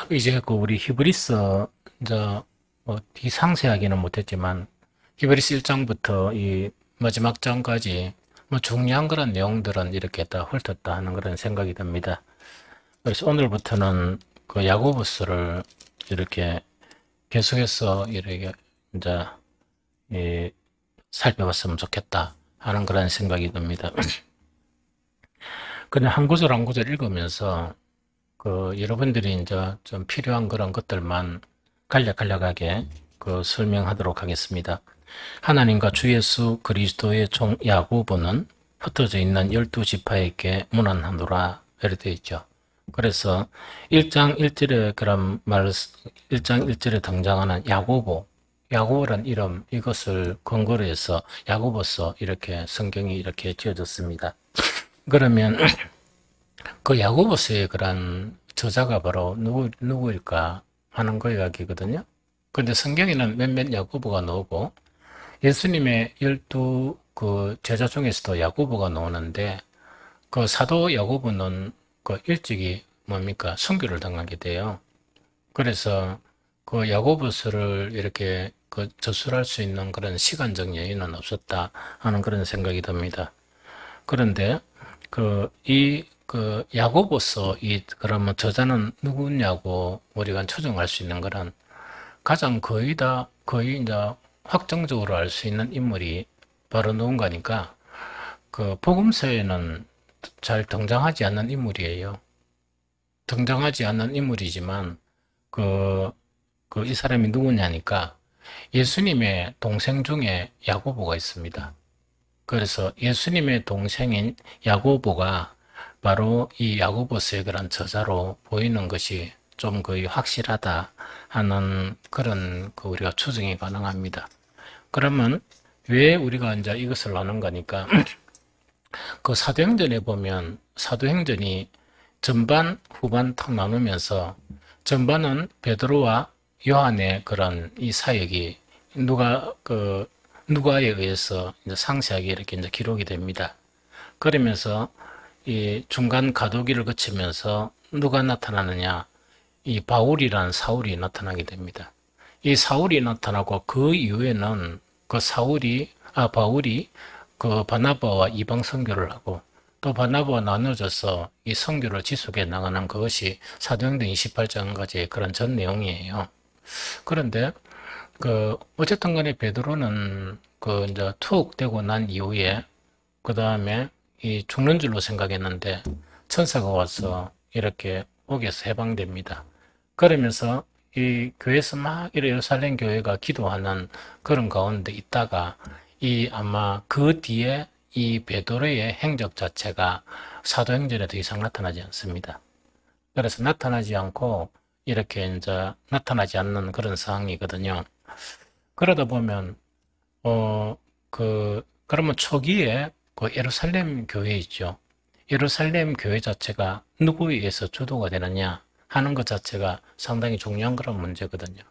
이제 그 우리 히브리서 이제 이 상세하기는 못했지만 히브리서 1장부터 이 마지막 장까지 뭐 중요한 그런 내용들은 이렇게 다 훑었다 하는 그런 생각이 듭니다. 그래서 오늘부터는 그 야고보서를 이렇게 계속해서 이렇게 이제 살펴봤으면 좋겠다 하는 그런 생각이 듭니다. 그냥 한 구절 한 구절 읽으면서 여러분들이 이제 좀 필요한 그런 것들만 간략간략하게 설명하도록 하겠습니다. 하나님과 주 예수 그리스도의 종 야고보는 흩어져 있는 12지파에게 문안하노라 이렇게 되어 있죠. 그래서 1장 1절에 1장 1절에 등장하는 야고보란 이름, 이것을 근거로 해서 야고보서 이렇게 성경이 이렇게 지어졌습니다. 그러면 그 야고보서의 그런 저자가 바로 누구일까 하는 거 이야기거든요. 그런데 성경에는 몇몇 야고보가 나오고 예수님의 12 제자 중에서도 야고보가 나오는데 그 사도 야고보는 일찍이 순교를 당하게 돼요. 그래서 그 야고보서를 이렇게 저술할 수 있는 그런 시간적 여유는 없었다 하는 그런 생각이 듭니다. 그런데 야고보서 그러면 저자는 누구냐고 우리가 추정할 수 있는 거는 가장 거의 이제 확정적으로 알 수 있는 인물이 바로 누군가니까 복음서에는 잘 등장하지 않는 인물이에요. 등장하지 않는 인물이지만 이 사람이 누구냐니까 예수님의 동생 중에 야고보가 있습니다. 그래서 예수님의 동생인 야고보가 바로 이 야고보서의 그런 저자로 보이는 것이 좀 거의 확실하다 하는 그런 우리가 추정이 가능합니다. 그러면 왜 우리가 이제 이것을 하는 거니까 사도행전에 보면 사도행전이 전반, 후반 탁 나누면서 전반은 베드로와 요한의 그런 이 사역이 누가에 의해서 이제 상세하게 이렇게 이제 기록이 됩니다. 그러면서 이 중간 가도기를 거치면서 누가 나타나느냐? 이 바울이라는 사울이 나타나게 됩니다. 이 사울이 나타나고 그 이후에는 바울이 바나바와 이방 선교를 하고 또 바나바와 나눠져서 이 선교를 지속해 나가는 그것이 사도행전 28장까지의 그런 전 내용이에요. 그런데 어쨌든 간에 베드로는 이제 투옥되고 난 이후에 그 다음에 이 죽는 줄로 생각했는데 천사가 와서 이렇게 옥에서 해방됩니다. 그러면서 이 교회에서 막 예루살렘 교회가 기도하는 그런 가운데 있다가 아마 그 뒤에 이 베드로의 행적 자체가 사도행전에 더 이상 나타나지 않습니다. 그래서 나타나지 않고 이렇게 이제 나타나지 않는 그런 상황이거든요. 그러다 보면 그러면 초기에 예루살렘 교회 있죠. 예루살렘 교회 자체가 누구에 의해서 주도가 되느냐 하는 것 자체가 상당히 중요한 그런 문제거든요.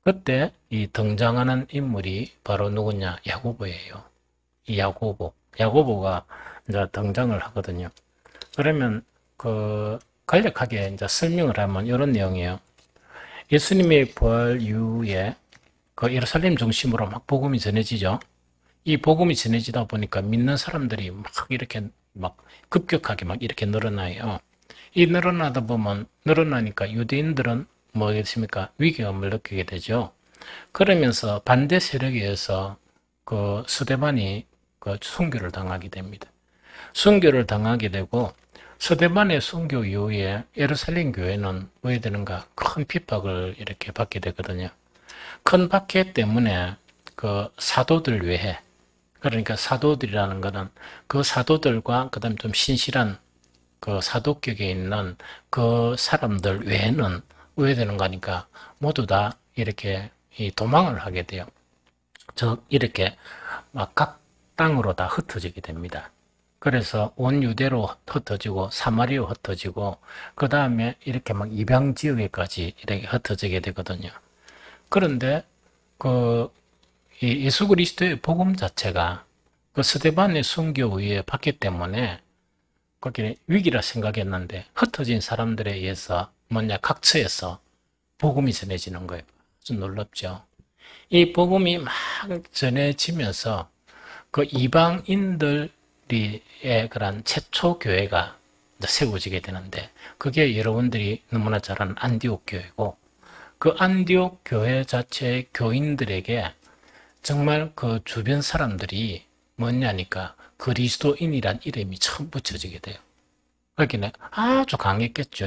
그때 이 등장하는 인물이 바로 누구냐? 야고보예요. 이 야고보가 이제 등장을 하거든요. 그러면 간략하게 이제 설명을 하면 이런 내용이에요. 예수님의 부활 이후에 예루살렘 중심으로 막 복음이 전해지죠. 이 복음이 전해지다 보니까 믿는 사람들이 막 이렇게 막 급격하게 막 이렇게 늘어나요. 이 늘어나니까 유대인들은 뭐겠습니까? 위기감을 느끼게 되죠. 그러면서 반대 세력에 의해서 스데반이 순교를 당하게 됩니다. 순교를 당하게 되고 스데반의 순교 이후에 예루살렘 교회는 왜 되는가? 큰 핍박을 이렇게 받게 되거든요. 큰 박해 때문에 사도들 외에 그러니까 사도들이라는 것은 그 사도들과 그다음 좀 신실한 사도격에 있는 그 사람들 외에는 왜 되는가 하니까 모두 다 이렇게 도망을 하게 돼요. 이렇게 막 각 땅으로 다 흩어지게 됩니다. 그래서 온 유대로 흩어지고 사마리아로 흩어지고 그 다음에 이렇게 막 이방 지역에까지 이렇게 흩어지게 되거든요. 그런데 이 예수 그리스도의 복음 자체가 스데반의 순교 후에 받기 때문에 거기 위기라 생각했는데 흩어진 사람들에 의해서 각처에서 복음이 전해지는 거예요. 아주 놀랍죠. 이 복음이 막 전해지면서 그 이방인들의 그런 최초 교회가 세워지게 되는데, 그게 여러분들이 너무나 잘 아는 안디옥 교회고, 그 안디옥 교회 자체의 교인들에게 정말 그 주변 사람들이 뭐냐니까 그리스도인이란 이름이 처음 붙여지게 돼요. 그렇게 아주 강했겠죠.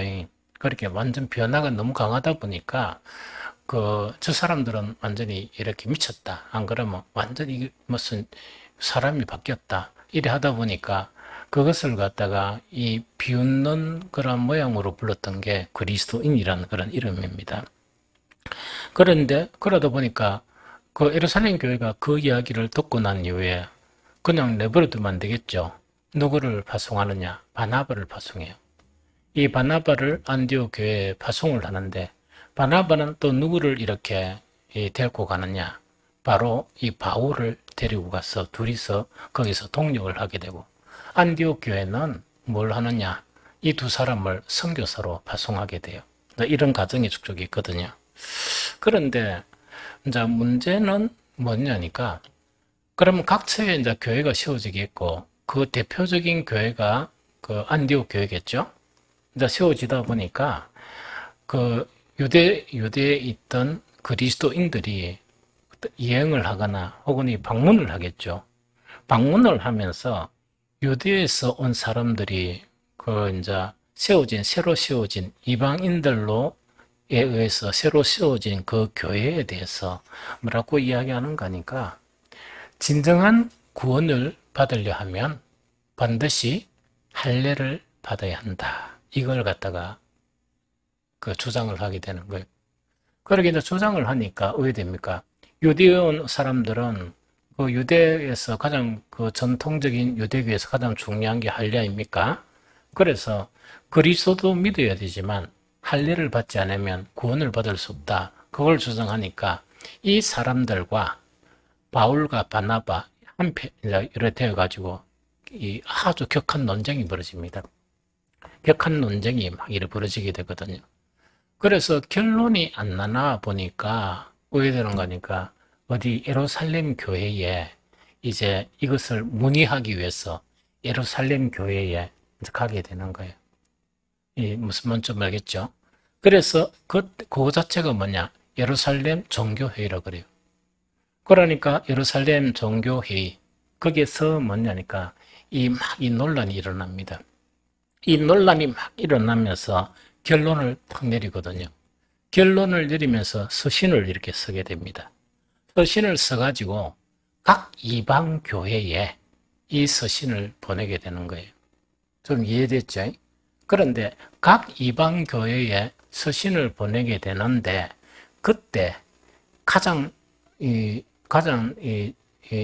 그렇게 완전 변화가 너무 강하다 보니까 저 사람들은 완전히 이렇게 미쳤다. 안 그러면 완전히 무슨 사람이 바뀌었다. 이래 하다 보니까 그것을 갖다가 이 비웃는 그런 모양으로 불렀던 게 그리스도인이라는 그런 이름입니다. 그런데 그러다 보니까 그 예루살렘 교회가 그 이야기를 듣고 난 이후에 그냥 내버려두면 안 되겠죠. 누구를 파송하느냐? 바나바를 파송해요. 이 바나바를 안디옥 교회에 파송을 하는데, 바나바는 또 누구를 이렇게 데리고 가느냐? 바로 이 바울을 데리고 가서 둘이서 거기서 동역을 하게 되고, 안디옥 교회는 뭘 하느냐? 이 두 사람을 선교사로 파송하게 돼요. 이런 과정이 쭉쭉 있거든요. 그런데 이제 문제는 뭐냐니까, 그러면 각처에 이제 교회가 세워지겠고, 그 대표적인 교회가 그 안디옥 교회겠죠? 이제 세워지다 보니까 그 유대에 있던 그리스도인들이 여행을 하거나 혹은 이 방문을 하겠죠. 방문을 하면서 유대에서 온 사람들이 그 이제 새로 세워진 이방인들로 에 의해서 새로 세워진 그 교회에 대해서 뭐라고 이야기하는 거니까, 진정한 구원을 받으려 하면 반드시 할례를 받아야 한다. 이걸 갖다가 그 주장을 하게 되는 거예요. 그렇게 이제 주장을 하니까 왜 됩니까? 유대에 온 사람들은 그 유대에서 가장 그 전통적인 유대교에서 가장 중요한 게 할례 아닙니까? 그래서 그리스도도 믿어야 되지만 할례를 받지 않으면 구원을 받을 수 없다. 그걸 주장하니까 이 사람들과 바울과 바나바 한편 이렇게 되어가지고 이 아주 격한 논쟁이 벌어집니다. 격한 논쟁이 막 이렇게 벌어지게 되거든요. 그래서 결론이 안 나나 보니까 왜 되는 거니까 어디 예루살렘 교회에 이제 이것을 문의하기 위해서 예루살렘 교회에 가게 되는 거예요. 이 무슨 뭔지 알겠죠? 그래서 그 자체가 뭐냐? 예루살렘 종교회의라고 그래요. 그러니까 예루살렘 종교회의, 거기에서 뭐냐니까 이 논란이 일어납니다. 이 논란이 막 일어나면서 결론을 탁 내리거든요. 결론을 내리면서 서신을 이렇게 쓰게 됩니다. 서신을 써가지고 각 이방 교회에 이 서신을 보내게 되는 거예요. 좀 이해됐죠? 그런데 각 이방 교회에 서신을 보내게 되는데, 그때 가장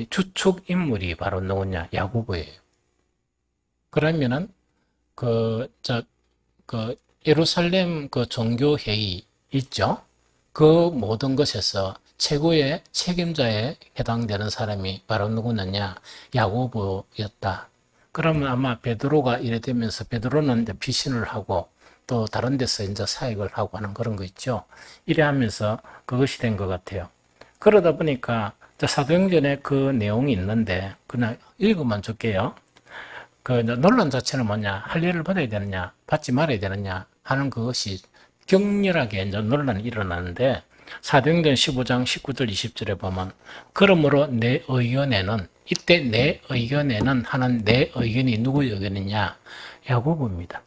주축 인물이 바로 누구냐? 야고보예요. 그러면은 예루살렘 그 종교회의 있죠? 그 모든 것에서 최고의 책임자에 해당되는 사람이 바로 누구느냐? 야고보였다. 그러면 아마 베드로가 이래 되면서 베드로는 이제 피신을 하고 또 다른 데서 이제 사역을 하고 하는 그런 거 있죠. 이래 하면서 그것이 된 것 같아요. 그러다 보니까 사도행전에 그 내용이 있는데 그냥 읽어만 줄게요. 그 논란 자체는 뭐냐? 할례를 받아야 되느냐, 받지 말아야 되느냐 하는 그것이 격렬하게 이제 논란이 일어나는데, 사도행전 15장 19절 20절에 보면, 그러므로 내 의견에는, 이때 내 의견에는 하는 내 의견이 누구의 의견이냐? 야고보입니다.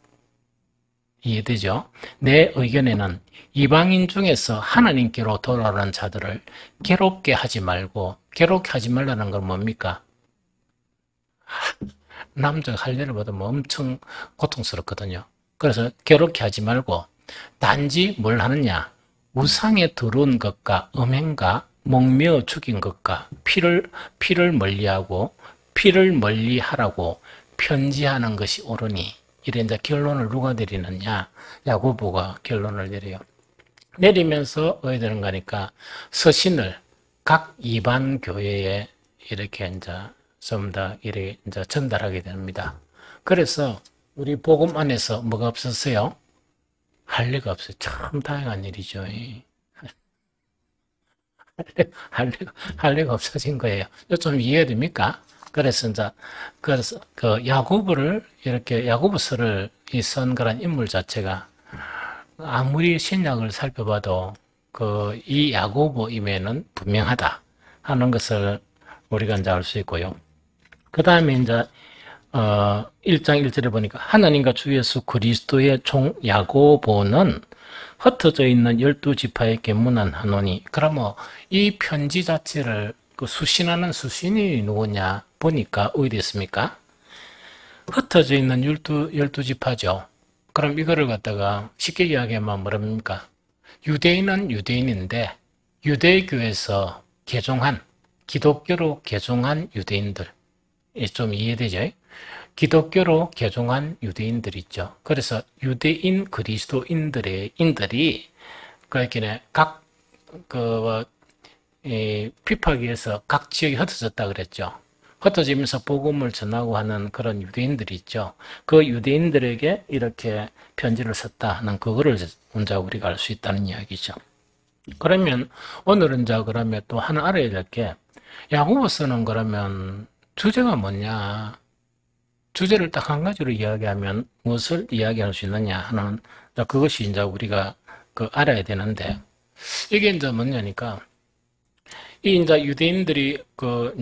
이해되죠? 내 의견에는 이방인 중에서 하나님께로 돌아오는 자들을 괴롭게 하지 말고, 괴롭게 하지 말라는 건 뭡니까? 남자가 할례를 받으면 엄청 고통스럽거든요. 그래서 괴롭게 하지 말고 단지 뭘 하느냐? 우상에 들어온 것과 음행과 목매어 죽인 것과 피를 멀리하고 피를 멀리하라고 편지하는 것이 옳으니. 이래 이제 결론을 누가 내리느냐? 야고보가 결론을 내려요. 내리면서 왜 되는 거니까 서신을 각 이방 교회에 이렇게 이제 좀 더 이렇게 이제 전달하게 됩니다. 그래서 우리 복음 안에서 뭐가 없었어요? 할 리가 없어요. 참 다양한 일이죠. 할 리가 없어진 거예요. 좀 이해됩니까? 그래서 그 야고보를 이렇게 야고보서를 쓴 그런 인물 자체가 아무리 신약을 살펴봐도 그 이 야고보임에는 분명하다 하는 것을 우리가 이제 알 수 있고요. 그 다음에 이제 1장 1절에 보니까 하나님과 주 예수 그리스도의 종 야고보는 흩어져 있는 12지파에 계문한 하노니. 그러면 이 편지 자체를 그 수신하는 수신이 누구냐 보니까 어디 있습니까? 흩어져 있는 12지파죠. 그럼 이거를 갖다가 쉽게 이야기하면 뭐랍니까? 유대인은 유대인인데 유대교에서 개종한 기독교로 개종한 유대인들, 좀 이해되죠? 기독교로 개종한 유대인들 있죠. 그래서 유대인 그리스도인들이 그렇게 핍박에 의해서 각 지역에 흩어졌다 그랬죠. 흩어지면서 복음을 전하고 하는 그런 유대인들이 있죠. 그 유대인들에게 이렇게 편지를 썼다 하는 그거를 혼자 우리가 알 수 있다는 이야기죠. 그러면 오늘은 그러면 또 하나 알아야 될 게 야고보서는 그러면 주제가 뭐냐? 주제를 딱 한 가지로 이야기하면 무엇을 이야기할 수 있느냐 하는 그것이 이제 우리가 알아야 되는데 이게 이제 뭐냐니까 이 이제 유대인들이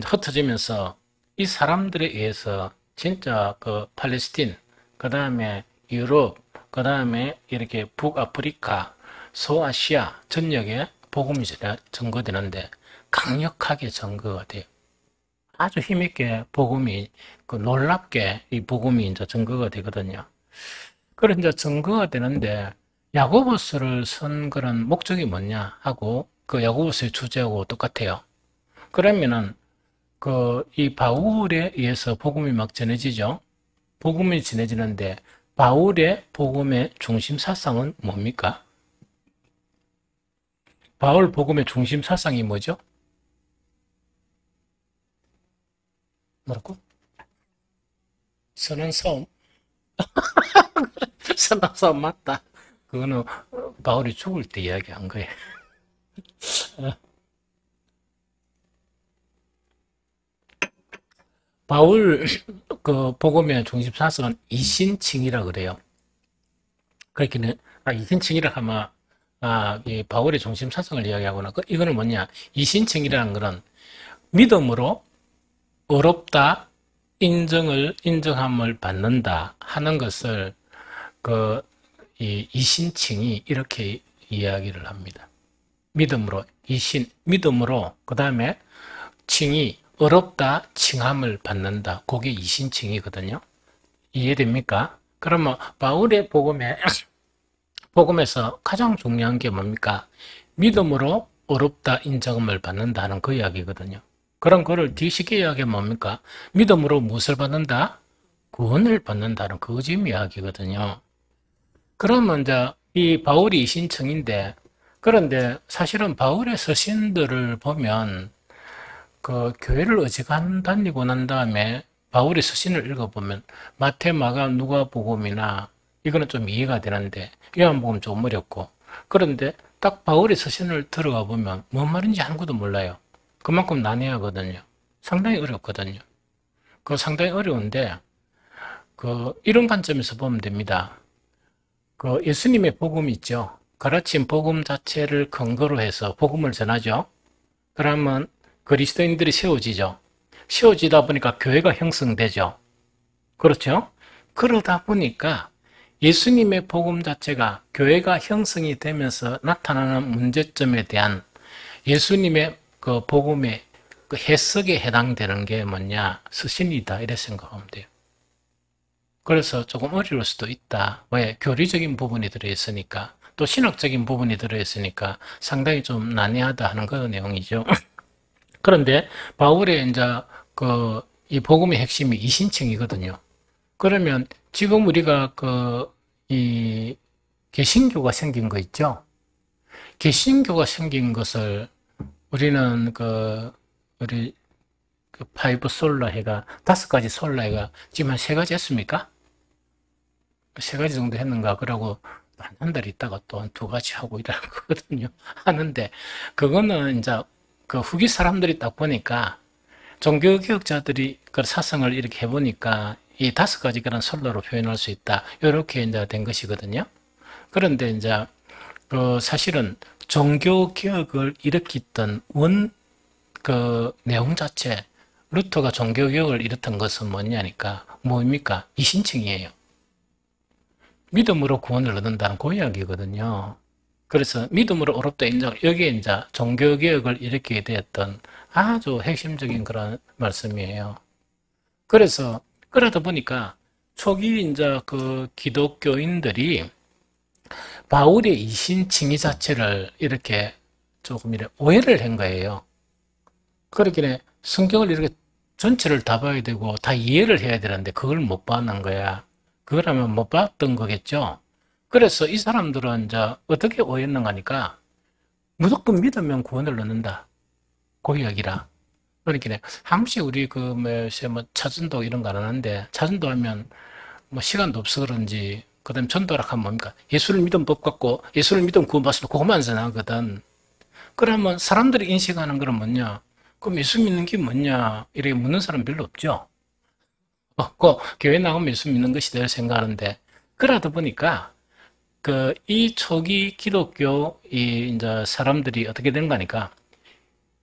흩어지면서 이 사람들에 의해서 진짜 팔레스틴, 그 다음에 유럽, 그 다음에 이렇게 북아프리카, 소아시아 전역에 복음이 전거되는데 강력하게 전거가 돼요. 아주 힘있게 복음이 놀랍게 이 복음이 이제 전거가 되거든요. 그래서 이제 전거가 되는데 야고보서를 쓴 그런 목적이 뭐냐 하고 그 야고보서의 주제하고 똑같아요. 그러면은 이 바울에 의해서 복음이 막 전해지죠. 복음이 전해지는데 바울의 복음의 중심 사상은 뭡니까? 바울 복음의 중심 사상이 뭐죠? 뭐라고? 선한 싸움. 선한 싸움 맞다. 그거는 바울이 죽을 때 이야기한 거예요. 바울 복음의 중심 사상은 이신칭이라 그래요. 그렇게는 이신칭이라 하면 이 바울의 중심 사상을 이야기하거나 이거는 뭐냐? 이신칭이라는 거는 믿음으로 어렵다 인정함을 받는다 하는 것을 이 이신칭이 이렇게 이야기를 합니다. 믿음으로 그 다음에 칭이 어렵다 칭함을 받는다. 그게 이신칭이거든요. 이해됩니까? 그러면 바울의 복음에서 가장 중요한 게 뭡니까? 믿음으로 어렵다 인정함을 받는다는 그 이야기거든요. 그럼 그걸 뒤쉽게 이야기하면 뭡니까? 믿음으로 무엇을 받는다? 구원을 받는다는 그 지금 이야기거든요. 그러면 이제 이 바울이 이신청인데 그런데 사실은 바울의 서신들을 보면 교회를 어지간 다니고 난 다음에 바울의 서신을 읽어보면 마태, 마가, 누가복음이나 이거는 좀 이해가 되는데 요한복음 좀 어렵고 그런데 딱 바울의 서신을 들어가 보면 뭔 말인지 아무것도 몰라요. 그만큼 난해하거든요. 상당히 어렵거든요. 상당히 어려운데 이런 관점에서 보면 됩니다. 예수님의 복음 있죠. 가르친 복음 자체를 근거로 해서 복음을 전하죠. 그러면 그리스도인들이 세워지죠. 세워지다 보니까 교회가 형성되죠. 그렇죠? 그러다 보니까 예수님의 복음 자체가 교회가 형성이 되면서 나타나는 문제점에 대한 예수님의 복음의 해석에 해당되는 게 뭐냐? 서신이다. 이렇게 생각하면 돼요. 그래서 조금 어려울 수도 있다. 왜? 교리적인 부분이 들어있으니까 또 신학적인 부분이 들어있으니까 상당히 좀 난해하다 하는 그런 내용이죠. 그런데 바울의 이제 이 복음의 핵심이 이신칭이거든요. 그러면 지금 우리가 이 개신교가 생긴 거 있죠? 개신교가 생긴 것을 우리는 우리 파이브 솔라 해가 5가지 솔라 해가 지금 한 3가지 했습니까? 3가지 정도 했는가? 그러고 한 달 있다가 또 한 2가지 하고 이러는 거거든요. 하는데, 그거는 이제 그 후기 사람들이 딱 보니까, 종교개혁자들이 그 사상을 이렇게 해보니까, 이 5가지 그런 선로로 표현할 수 있다. 이렇게 이제 된 것이거든요. 그런데 이제, 그 사실은 종교개혁을 일으켰던 그 내용 자체, 루터가 종교개혁을 일으킨 것은 뭐냐니까, 뭡니까? 이신칭이에요. 믿음으로 구원을 얻는다는 그 이야기거든요. 그래서 믿음으로 어렵다 인정, 여기에 이제 종교개혁을 일으키게 되었던 아주 핵심적인 그런 말씀이에요. 그래서, 그러다 보니까 초기 이제 그 기독교인들이 바울의 이신칭의 자체를 이렇게 조금 이렇게 오해를 한 거예요. 그렇게 성경을 이렇게 전체를 다 봐야 되고 다 이해를 해야 되는데 그걸 못 봤는 거야. 그거라면 못 봤던 거겠죠. 그래서 이 사람들은 이제 어떻게 오해했는가 하니까 무조건 믿으면 구원을 얻는다. 그 이야기라. 그러니까 한 번씩 우리 뭐 차전도 이런 거 안 하는데 차전도 하면 뭐 시간도 없어 그런지 그다음 전도라 하면 뭡니까? 예수를 믿으면 법 같고 예수를 믿으면 구원받습니다. 그것만 전하거든. 그러면 사람들이 인식하는 건 뭐냐? 그럼 예수 믿는 게 뭐냐? 이렇게 묻는 사람 별로 없죠. 교회 나가면 예수 믿는 것이 될 생각하는데, 그러다 보니까, 이 초기 기독교, 이제 사람들이 어떻게 되는 거니까,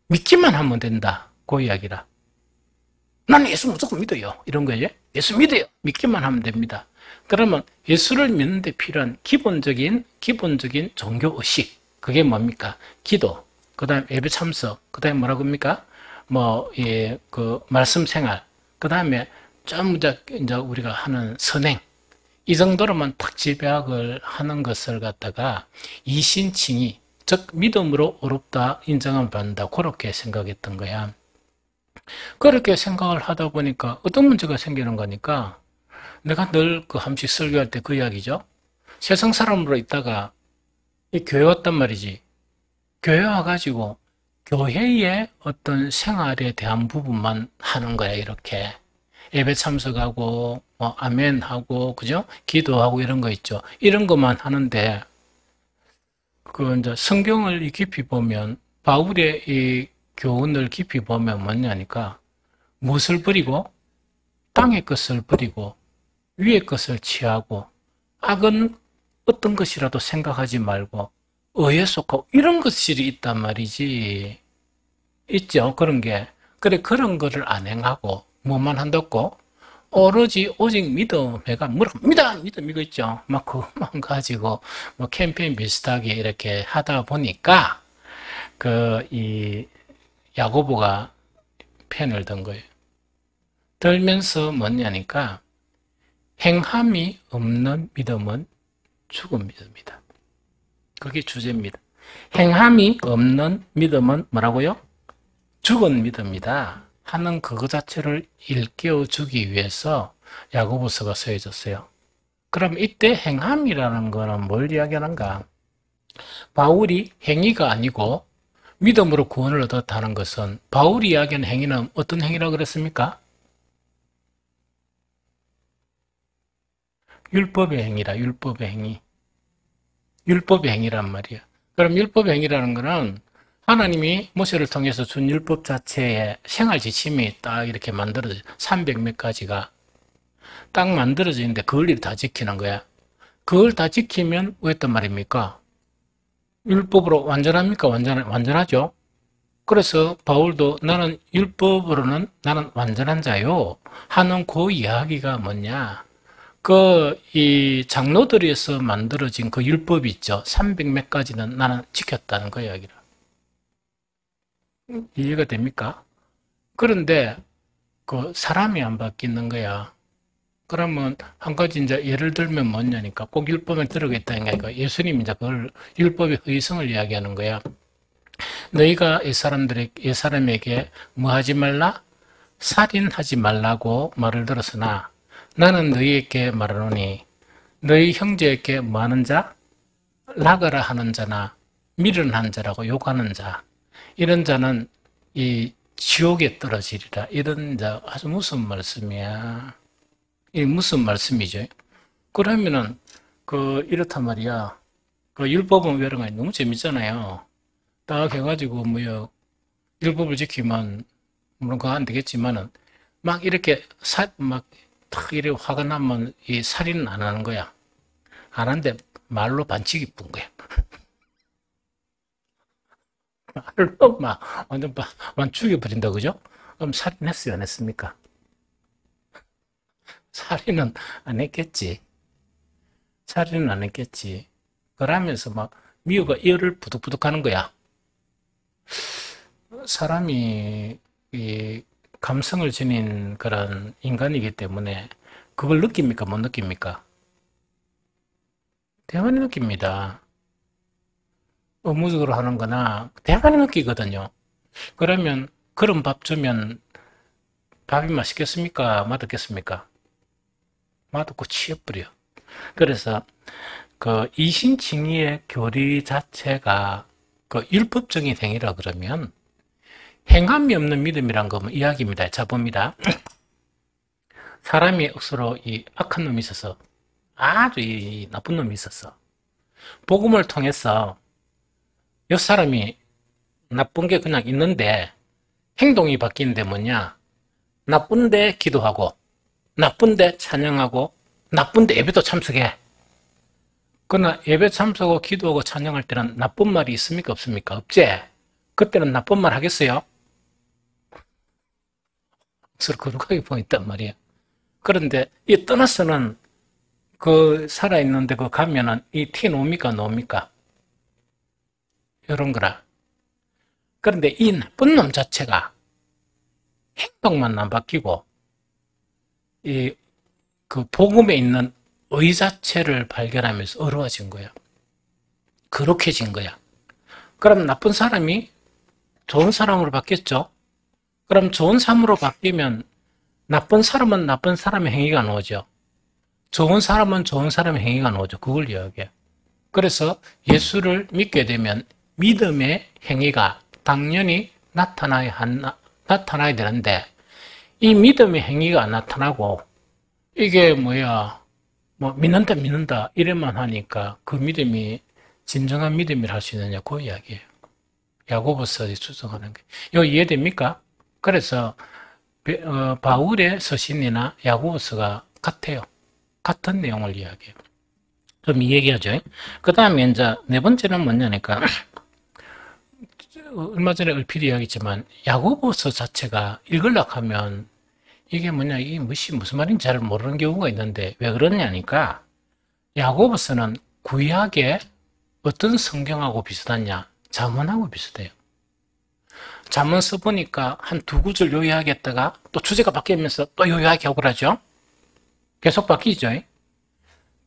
믿기만 하면 된다. 그 이야기라. 나는 예수 무조건 믿어요. 이런 거예요. 예수 믿어요. 믿기만 하면 됩니다. 그러면 예수를 믿는데 필요한 기본적인 종교의식. 그게 뭡니까? 기도, 그 다음 예배 참석, 그 다음에 뭐라고 합니까? 말씀 생활, 그 다음에 좀 이제 우리가 하는 선행, 이 정도로만 탁 집약을 하는 것을 갖다가 이신칭의, 즉 믿음으로 어렵다 인정을 받는다, 그렇게 생각했던 거야. 그렇게 생각을 하다 보니까 어떤 문제가 생기는 거니까, 내가 늘 그 함식 설교할 때 그 이야기죠. 세상 사람으로 있다가 이 교회 왔단 말이지. 교회 와가지고 교회의 어떤 생활에 대한 부분만 하는 거야, 이렇게. 예배 참석하고, 아멘하고, 그죠? 기도하고 이런 거 있죠. 이런 것만 하는데, 이제 성경을 깊이 보면, 바울의 이 교훈을 깊이 보면 뭐냐니까, 무엇을 버리고, 땅의 것을 버리고, 위의 것을 취하고, 악은 어떤 것이라도 생각하지 말고, 의에 속하고, 이런 것들이 있단 말이지. 있죠, 그런 게. 그래, 그런 거를 안 행하고, 뭐만 한다고? 오로지 오직 믿음에가 믿음 이거 있죠. 막 그것만 가지고 뭐 캠페인 비슷하게 이렇게 하다 보니까 이 야고보가 펜을 든 거예요. 들면서 뭐냐니까 행함이 없는 믿음은 죽은 믿음이다. 그게 주제입니다. 행함이 없는 믿음은 뭐라고요? 죽은 믿음이다 하는 그거 자체를 일깨워 주기 위해서 야고보서가 쓰여졌어요. 그럼 이때 행함이라는 거는 뭘 이야기하는가? 바울이 행위가 아니고 믿음으로 구원을 얻었다는 것은 바울이 이야기하는 행위는 어떤 행위라고 그랬습니까? 율법의 행위라, 율법의 행위. 율법의 행위란 말이야. 그럼 율법의 행위라는 거는 하나님이 모세를 통해서 준 율법 자체의 생활 지침이 딱 이렇게 만들어져, 300몇 가지가 딱 만들어져 있는데 그걸 다 지키는 거야. 그걸 다 지키면 왜했단 말입니까? 율법으로 완전합니까? 완전하죠? 그래서 바울도 나는 율법으로는 나는 완전한 자요 하는 그 이야기가 뭐냐? 이 장로들에서 만들어진 그 율법이 있죠. 300몇 가지는 나는 지켰다는 그 이야기라. 이해가 됩니까? 그런데 사람이 안 바뀌는 거야. 그러면 한 가지 이제 예를 들면 뭐냐니까 꼭 율법에 들어가겠다는 게 아니라 예수님이 이제 그걸 율법의 의성을 이야기하는 거야. 너희가 이 사람에게 뭐 하지 말라? 살인하지 말라고 말을 들었으나 나는 너희에게 말하노니 너희 형제에게 뭐 하는 자? 낙하라 하는 자나 미련한 자라고 욕하는 자, 이런 자는 이 지옥에 떨어지리라. 이런 자 무슨 말씀이야? 이 무슨 말씀이죠? 그러면은 이렇단 말이야. 율법은 외령하니 너무 재밌잖아요. 딱 해가지고, 뭐요, 율법을 지키면, 물론 그거 안 되겠지만은, 막 이렇게, 탁 이렇게 화가 나면 이 살인은 안 하는 거야. 안 하는데 말로 반칙이 뿐 거야. 말로 완전 죽여버린다, 그죠? 그럼 살인했어요, 안 했습니까? 살인은 안 했겠지. 살인은 안 했겠지. 그러면서 미우가 이를 부득부득 하는 거야. 사람이 이 감성을 지닌 그런 인간이기 때문에 그걸 느낍니까? 못 느낍니까? 대단히 느낍니다. 의무적으로 하는 거나 대단히 느끼거든요. 그러면 그런 밥 주면 밥이 맛있겠습니까? 맛없겠습니까? 맛없고 치여버려. 그래서 이신칭의의 교리 자체가 율법적인 행위라 그러면 행함이 없는 믿음이란 거 이야기입니다. 자, 봅니다. 사람이 억수로 이 악한 놈이 있어서 아주 이 나쁜 놈이 있었어. 복음을 통해서 이 사람이 나쁜 게 그냥 있는데 행동이 바뀌는데 뭐냐? 나쁜데 기도하고 나쁜데 찬양하고 나쁜데 예배도 참석해. 그러나 예배 참석하고 기도하고 찬양할 때는 나쁜 말이 있습니까? 없습니까? 없지? 그때는 나쁜 말 하겠어요? 서로 거룩하게 보인단 말이야. 그런데 이 떠나서는 살아있는데 가면은 이 티 놓습니까? 놓습니까? 이런 거라. 그런데 이 나쁜 놈 자체가 행동만 안 바뀌고 복음에 있는 의 자체를 발견하면서 어려워진 거야. 거룩해진 거야. 그럼 나쁜 사람이 좋은 사람으로 바뀌었죠? 그럼 좋은 사람으로 바뀌면 나쁜 사람은 나쁜 사람의 행위가 나오죠. 좋은 사람은 좋은 사람의 행위가 나오죠. 그걸 이야기해요. 그래서 예수를 믿게 되면 믿음의 행위가 당연히 나타나야 되는데 이 믿음의 행위가 안 나타나고 이게 믿는다 이래만 하니까 그 믿음이 진정한 믿음이라 할 수 있느냐 그 이야기예요. 야고보서에 추정하는 게. 이거 이해됩니까? 그래서 바울의 서신이나 야고보서가 같아요. 같은 내용을 이야기해요. 좀 이야기하죠. 그 다음에 이제 네 번째는 뭐냐니까 얼마 전에 얼핏 이야기했지만 야고보서 자체가 읽으려고 하면 이게 이게 무슨 말인지 잘 모르는 경우가 있는데 왜 그러냐니까 야고보서는 구약의 어떤 성경하고 비슷하냐? 잠언하고 비슷해요. 잠언 써보니까 한 두 구절 요약했다가 또 주제가 바뀌면서 또 요약하고 그러죠. 계속 바뀌죠.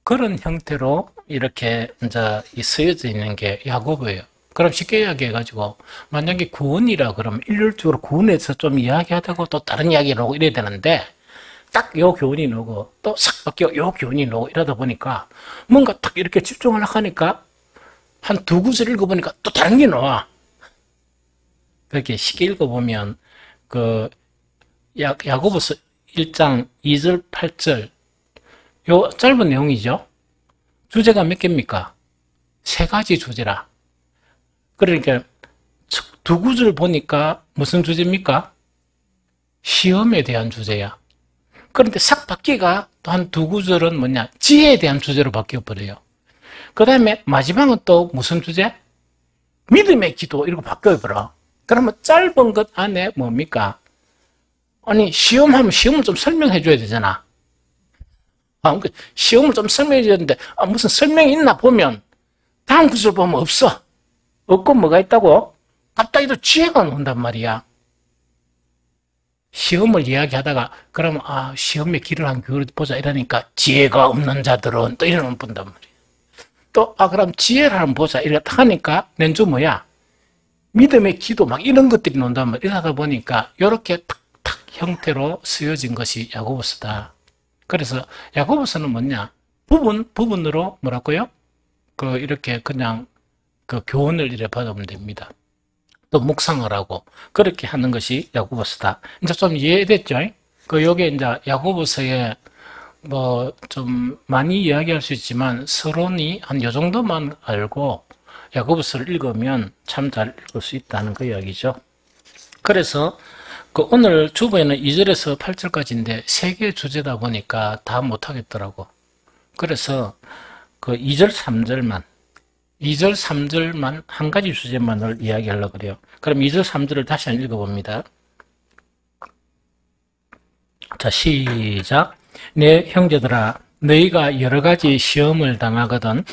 그런 형태로 이렇게 이제 쓰여져 있는 게 야고보예요. 그럼 쉽게 이야기해가지고 만약에 구원이라 그러면 일률적으로 구원에서 좀 이야기하다가 또 다른 이야기를 하고 이래야 되는데 딱 요 교훈이 나오고 또 싹 바뀌어 요 교훈이 나오고 이러다 보니까 뭔가 딱 이렇게 집중하려고 하니까 한 두 구절 읽어보니까 또 다른 게 나와. 그렇게 쉽게 읽어보면 야고보서 1장 2절 8절 요 짧은 내용이죠. 주제가 몇 개입니까? 세 가지 주제라. 그러니까 두 구절 보니까 무슨 주제입니까? 시험에 대한 주제야. 그런데 싹 바뀌가 또 한 두 구절은 뭐냐? 지혜에 대한 주제로 바뀌어버려요. 그 다음에 마지막은 또 무슨 주제? 믿음의 기도 이렇게 바뀌어버려. 그러면 짧은 것 안에 뭡니까? 아니 시험하면 시험을 좀 설명해 줘야 되잖아. 시험을 좀 설명해 줘야 되는데 무슨 설명이 있나 보면 다음 구절 보면 없어. 없고 뭐가 있다고? 갑자기 또 지혜가 나온단 말이야. 시험을 이야기하다가 그러면 시험의 길을 한 교를 보자 이러니까 지혜가 없는 자들은 또 이러는 본단 말이야. 또 그럼 지혜를 한번 보자 이렇게 하니까 낸주 뭐야? 믿음의 기도 막 이런 것들이 나온단 말이야. 이러다 보니까 이렇게 탁탁 형태로 쓰여진 것이 야고보서다. 그래서 야고보서는 뭐냐? 부분으로 뭐라고요? 이렇게 그냥 교훈을 이래 받으면 됩니다. 또 묵상을 하고 그렇게 하는 것이 야고보서다. 이제 좀 이해됐죠? 요게 이제 야고보서의 뭐 좀 많이 이야기할 수 있지만 서론이 한 요 정도만 알고 야고보서를 읽으면 참 잘 읽을 수 있다는 그 이야기죠. 그래서 그 오늘 주보에는 2절에서 8절까지인데 세 개의 주제다 보니까 다 못하겠더라고. 그래서 그 2절, 3절만 2절, 3절만 한 가지 주제만을 이야기하려고 그래요. 그럼 2절, 3절을 다시 한번 읽어봅니다. 자, 시작. 내 형제들아, 너희가 여러 가지 시험을 당하거든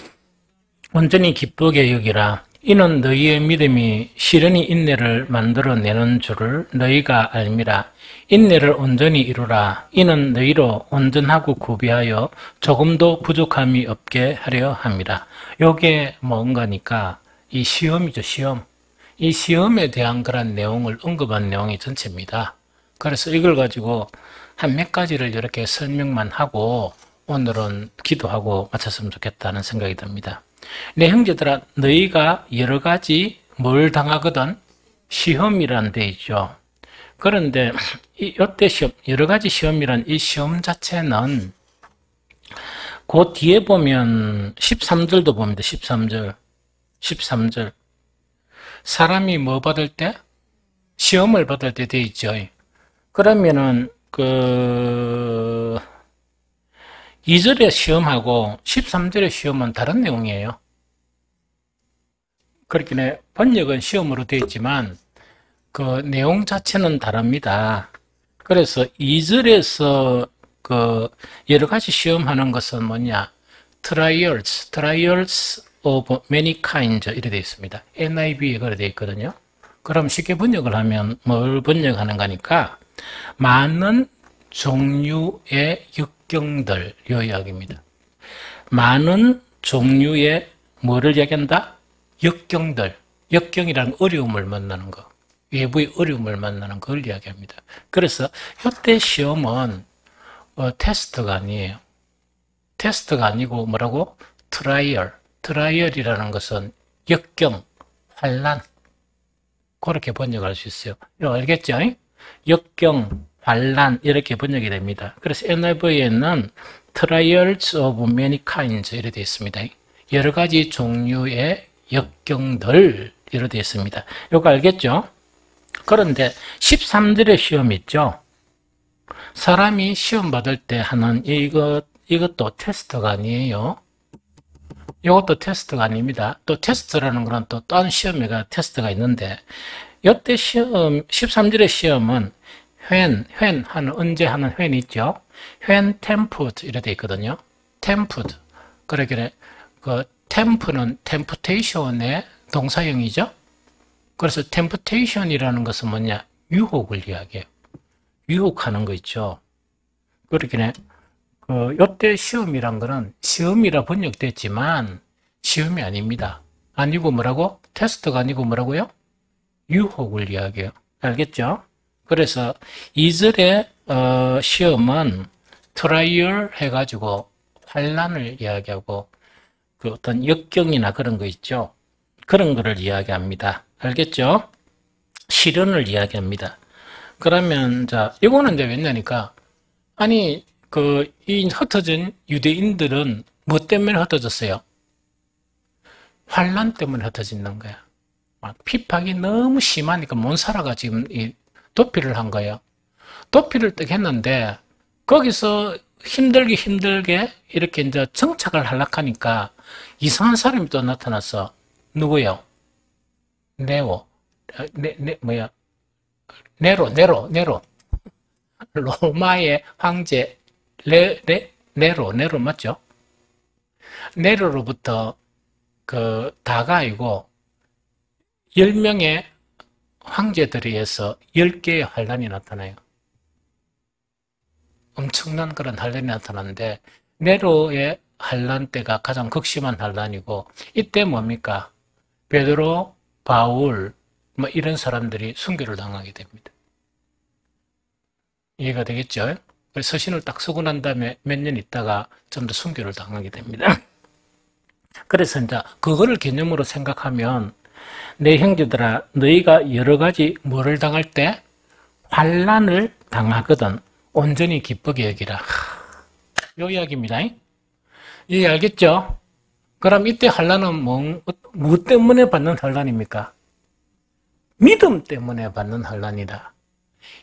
온전히 기쁘게 여기라. 이는 너희의 믿음이 시련이 인내를 만들어내는 줄을 너희가 알미라. 인내를 온전히 이루라. 이는 너희로 온전하고 구비하여 조금도 부족함이 없게 하려 함이라. 요게 뭔가니까 이 시험이죠, 시험. 이 시험에 대한 그런 내용을 언급한 내용이 전체입니다. 그래서 이걸 가지고 한 몇 가지를 이렇게 설명만 하고 오늘은 기도하고 마쳤으면 좋겠다는 생각이 듭니다. 내 형제들아, 너희가 여러 가지 뭘 당하거든 시험이란 데 있죠. 그런데 이때 시험, 여러 가지 시험이란 이 시험 자체는 그 뒤에 보면 13절도 봅니다. 13절. 사람이 뭐 받을 때? 시험을 받을 때 돼 있죠. 그러면은 2절의 시험하고 13절의 시험은 다른 내용이에요. 그렇게 번역은 시험으로 되어 있지만 그 내용 자체는 다릅니다. 그래서 2절에서 그 여러 가지 시험하는 것은 뭐냐? trials of many kinds 이렇게 되어 있습니다. NIV에 그렇게 되어 있거든요. 그럼 쉽게 번역을 하면 뭘 번역하는 거니까 많은 종류의 역경들 요 이야기입니다. 많은 종류의 뭐를 얘기한다? 역경들. 역경이라는 어려움을 만나는 거. 외부의 어려움을 만나는 걸 이야기합니다. 그래서 이때 시험은 테스트가 아니에요. 테스트가 아니고 뭐라고? 트라이얼. 트라이얼이라는 것은 역경, 환난. 그렇게 번역할 수 있어요. 이거 알겠죠? 역경, 환난 이렇게 번역이 됩니다. 그래서 NIV에는 trials of many kinds 이렇게 되어 있습니다. 여러 가지 종류의 역경들 이렇게 되어 있습니다. 이거 알겠죠? 그런데 13절의 시험 있죠? 사람이 시험 받을 때 하는 이것도 테스트가 아니에요. 이것도 테스트가 아닙니다. 또 테스트라는 거는 또 다른 시험에 테스트가 있는데 이때 시험 13절의 시험은 when 하는 언제 하는 when 있죠? when tempted 이렇게 돼 있거든요. tempted. 그러기에 그 temp는 temptation의 동사형이죠. 그래서 temptation이라는 것은 뭐냐? 유혹을 이야기해요. 유혹하는 거 있죠. 그러기에 이때 시험이란 거는 시험이라 번역됐지만 시험이 아닙니다. 아니고 뭐라고? 테스트가 아니고 뭐라고요? 유혹을 이야기해요. 알겠죠? 그래서 2절의 시험은 트라이얼 해가지고 환난을 이야기하고 그 어떤 역경이나 그런 거 있죠. 그런 거를 이야기합니다. 알겠죠? 시련을 이야기합니다. 그러면 자 이거는 이제 왜냐니까 아니 이 흩어진 유대인들은 뭐 때문에 흩어졌어요? 환난 때문에 흩어지는 거야. 핍박이 너무 심하니까 못 살아가 지금 이 도피를 한 거예요. 도피를 딱 했는데 거기서 힘들게 이렇게 이제 정착을 하려니까 이상한 사람이 또 나타났어. 누구요? 네로. 로마의 황제 네로 맞죠? 네로로부터 다가 아니고 10명의 황제들에 의해서 10개의 환란이 나타나요. 엄청난 그런 환란이 나타나는데 네로의 환란 때가 가장 극심한 환란이고 이때 뭡니까? 베드로, 바울 뭐 이런 사람들이 순교를 당하게 됩니다. 이해가 되겠죠? 서신을 딱 쓰고 난 다음에 몇 년 있다가 좀 더 순교를 당하게 됩니다. 그래서 이제 그거를 개념으로 생각하면 내 형제들아 너희가 여러 가지 뭐를 당할 때 환난을 당하거든 온전히 기쁘게 여기라. 요 이야기입니다. 이해 알겠죠? 그럼 이때 환란은 뭐 때문에 받는 환란입니까? 믿음 때문에 받는 환란이다.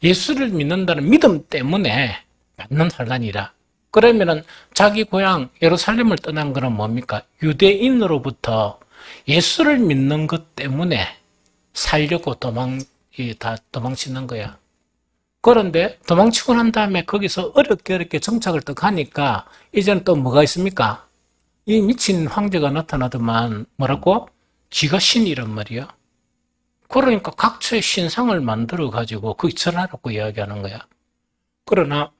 예수를 믿는다는 믿음 때문에 받는 환란이라. 그러면은 자기 고향 예루살렘을 떠난 것은 뭡니까? 유대인으로부터 예수를 믿는 것 때문에 살려고 도망치는 거야. 그런데 도망치고 난 다음에 거기서 어렵게 정착을 또 가니까 이제는 또 뭐가 있습니까? 이 미친 황제가 나타나더만 뭐라고? 지가 신이란 말이야. 그러니까 각처의 신상을 만들어 가지고 거기 절하라고 이야기하는 거야. 그러나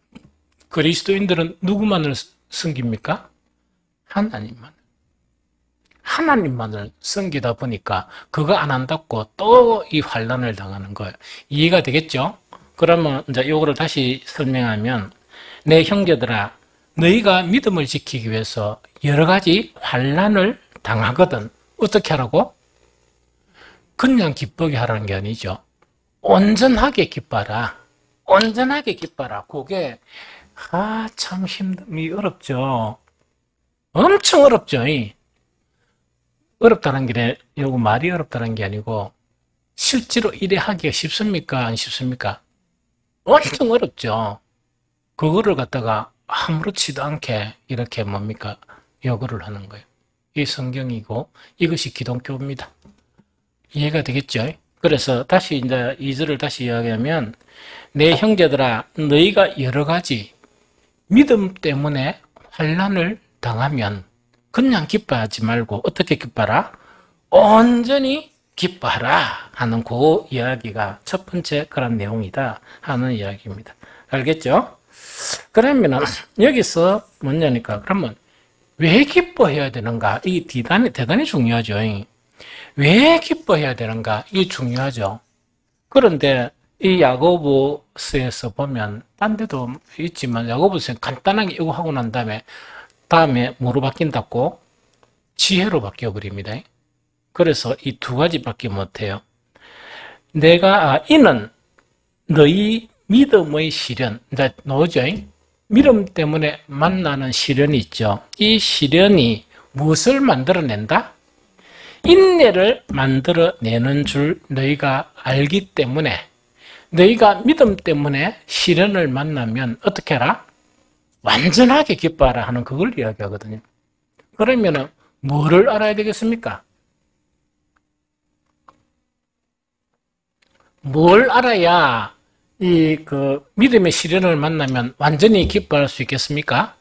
그리스도인들은 누구만을 섬깁니까? 하나님만을 섬기다 보니까 그거 안 한다고 또 이 환란을 당하는 거예요. 이해가 되겠죠? 그러면 이제 요거를 다시 설명하면, 내 형제들아, 너희가 믿음을 지키기 위해서 여러 가지 환란을 당하거든. 어떻게 하라고? 그냥 기쁘게 하라는 게 아니죠. 온전하게 기뻐라. 온전하게 기뻐라. 그게 참 어렵죠. 엄청 어렵죠. 어렵다는 게 요거 말이 어렵다는 게 아니고 실제로 이래 하기가 쉽습니까? 안 쉽습니까? 엄청 어렵죠. 그거를 갖다가 아무렇지도 않게 이렇게 뭡니까? 요구를 하는 거예요. 이 성경이고 이것이 기독교입니다. 이해가 되겠죠? 그래서 다시 이제 2절을 다시 이야기하면, 내 형제들아, 너희가 여러 가지 믿음 때문에 환난을 당하면 그냥 기뻐하지 말고 어떻게 기뻐하라? 온전히 기뻐하라 하는 그 이야기가 첫 번째 그런 내용이다 하는 이야기입니다. 알겠죠? 그러면 여기서 뭐냐니까, 그러면 왜 기뻐해야 되는가? 이 대단히 중요하죠. 왜 기뻐해야 되는가? 이게 중요하죠. 그런데 이 야고보서에서 보면, 딴 데도 있지만 야고보서는 간단하게 이거 하고 난 다음에 뭐로 바뀐다고? 지혜로 바뀌어버립니다. 그래서 이 두 가지밖에 못해요. 이는 너희 믿음의 시련, 이제 나오죠? 믿음 때문에 만나는 시련이 있죠. 이 시련이 무엇을 만들어낸다? 인내를 만들어내는 줄 너희가 알기 때문에, 너희가 믿음 때문에 시련을 만나면 어떻게 하라? 완전하게 기뻐하라 하는 그걸 이야기하거든요. 그러면 뭐를 알아야 되겠습니까? 뭘 알아야 믿음의 시련을 만나면 완전히 기뻐할 수 있겠습니까?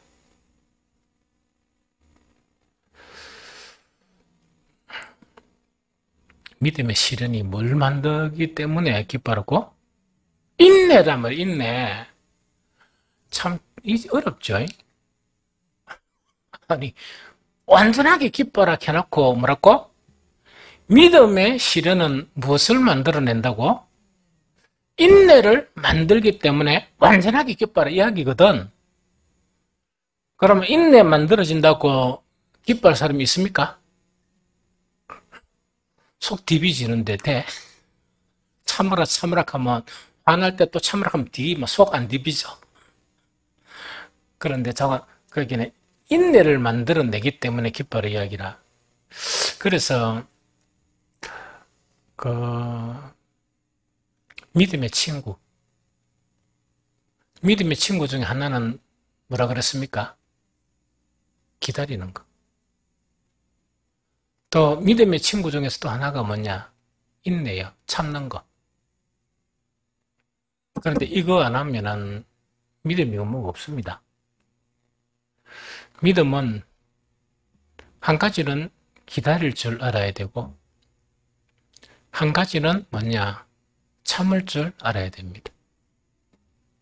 믿음의 시련이 뭘 만들기 때문에 기뻐하고? 인내란 말, 인내. 참 어렵죠. 아니, 완전하게 기뻐라 해놓고 뭐라고? 믿음의 시련은 무엇을 만들어낸다고? 인내를 만들기 때문에 완전하게 기뻐라 이야기거든. 그러면 인내 만들어진다고 기뻐할 사람이 있습니까? 속 디비지는데 돼. 참으라 하면, 화날 때 또 참으라 하면 속 안 디비져. 그런데 거기는 인내를 만들어내기 때문에 기뻐라 이야기라. 그래서 믿음의 친구 중에 하나는 뭐라 그랬습니까? 기다리는 거. 또 믿음의 친구 중에서 또 하나가 뭐냐? 인내요. 참는 거. 그런데 이거 안 하면은 믿음이 뭐가 없습니다. 믿음은 한 가지는 기다릴 줄 알아야 되고, 한 가지는 뭐냐? 참을 줄 알아야 됩니다.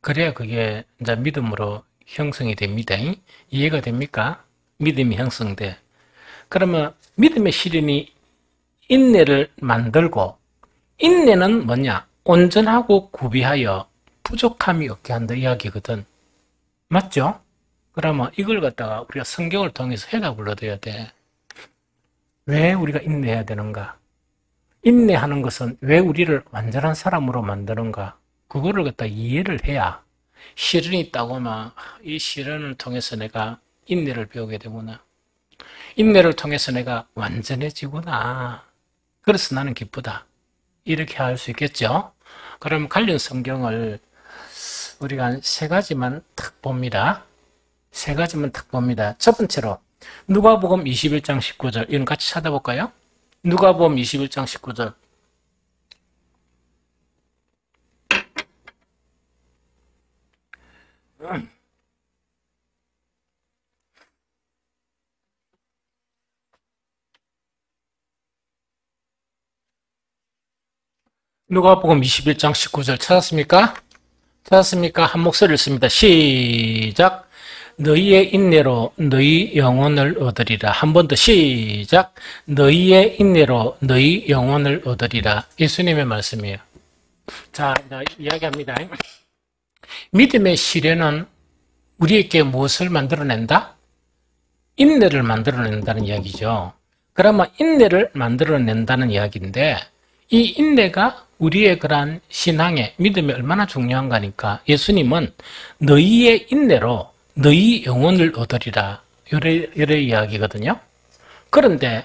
그래야 그게 이제 믿음으로 형성이 됩니다. 이해가 됩니까? 믿음이 형성돼. 그러면 믿음의 시련이 인내를 만들고, 인내는 뭐냐? 온전하고 구비하여 부족함이 없게 한다 이야기거든. 맞죠? 그러면 이걸 갖다가 우리가 성경을 통해서 해답을 얻어야 돼. 왜 우리가 인내해야 되는가? 인내하는 것은 왜 우리를 완전한 사람으로 만드는가? 그거를 갖다 이해를 해야 시련이 있다고 막 이 시련을 통해서 내가 인내를 배우게 되구나. 인내를 통해서 내가 완전해지구나. 그래서 나는 기쁘다. 이렇게 할 수 있겠죠? 그럼 관련 성경을 우리가 한 세 가지만 탁 봅니다. 세 가지만 탁 봅니다. 첫 번째로 누가복음 21장 19절 이건 같이 찾아볼까요? 누가복음 21장 19절 누가복음 21장 19절 찾았습니까? 찾았습니까? 한 목소리를 씁니다. 시작. 너희의 인내로 너희 영혼을 얻으리라. 한 번 더 시작. 너희의 인내로 너희 영혼을 얻으리라. 예수님의 말씀이에요. 자, 이야기합니다. 믿음의 시련은 우리에게 무엇을 만들어낸다? 인내를 만들어낸다는 이야기죠. 그러면 인내를 만들어낸다는 이야기인데 이 인내가 우리의 그러한 신앙의 믿음이 얼마나 중요한가니까 예수님은 너희의 인내로 너희 영혼을 얻으리라 이래 이야기거든요. 그런데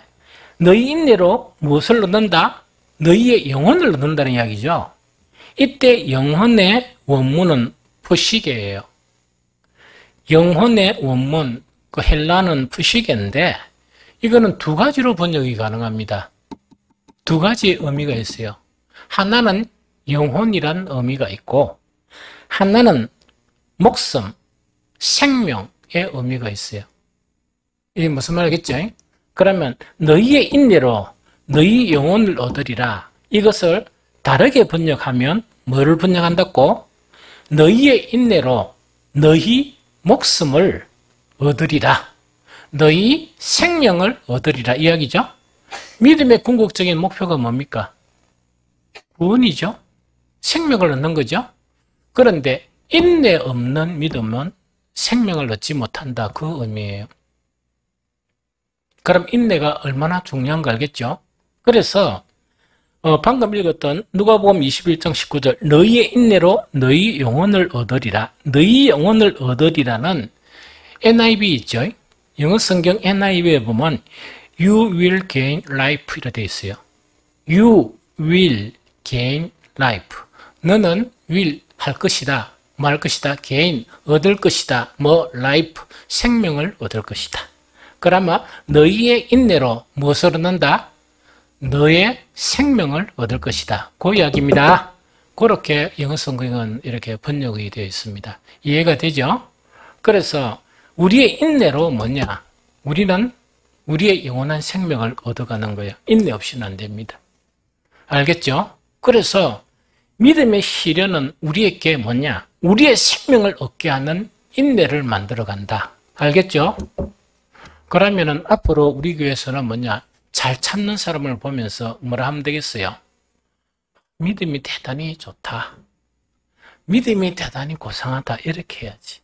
너희 인내로 무엇을 얻는다? 너희의 영혼을 얻는다는 이야기죠. 이때 영혼의 원문은 푸시게예요. 영혼의 원문 그 헬라는 푸시게인데 이거는 두 가지로 번역이 가능합니다. 두 가지 의미가 있어요. 하나는 영혼이란 의미가 있고 하나는 목숨, 생명의 의미가 있어요. 이게 무슨 말이겠죠? 그러면 너희의 인내로 너희 영혼을 얻으리라. 이것을 다르게 번역하면 뭐를 번역한다고? 너희의 인내로 너희 목숨을 얻으리라. 너희 생명을 얻으리라 이야기죠. 믿음의 궁극적인 목표가 뭡니까? 구원이죠. 생명을 얻는 거죠. 그런데 인내 없는 믿음은 생명을 얻지 못한다. 그 의미예요. 그럼 인내가 얼마나 중요한 거 알겠죠? 그래서 방금 읽었던 누가복음 21장 19절 너희의 인내로 너희 영혼을 얻으리라. 너희 영혼을 얻으리라는 NIV 있죠? 영어 성경 NIV에 보면 You will gain life 이렇게 되어 있어요. You will gain life. 너는 will 할 것이다. 뭐 할 것이다. gain 얻을 것이다. 뭐 life 생명을 얻을 것이다. 그러면 너희의 인내로 무엇을 얻는다? 너의 생명을 얻을 것이다. 그 이야기입니다. 그렇게 영어 성경은 이렇게 번역이 되어 있습니다. 이해가 되죠? 그래서 우리의 인내로 뭐냐? 우리는 우리의 영원한 생명을 얻어가는 거예요. 인내 없이는 안 됩니다. 알겠죠? 그래서 믿음의 시련은 우리에게 뭐냐? 우리의 생명을 얻게 하는 인내를 만들어간다. 알겠죠? 그러면은 앞으로 우리 교회에서는 뭐냐? 잘 참는 사람을 보면서 뭐라 하면 되겠어요? 믿음이 대단히 좋다. 믿음이 대단히 고상하다. 이렇게 해야지.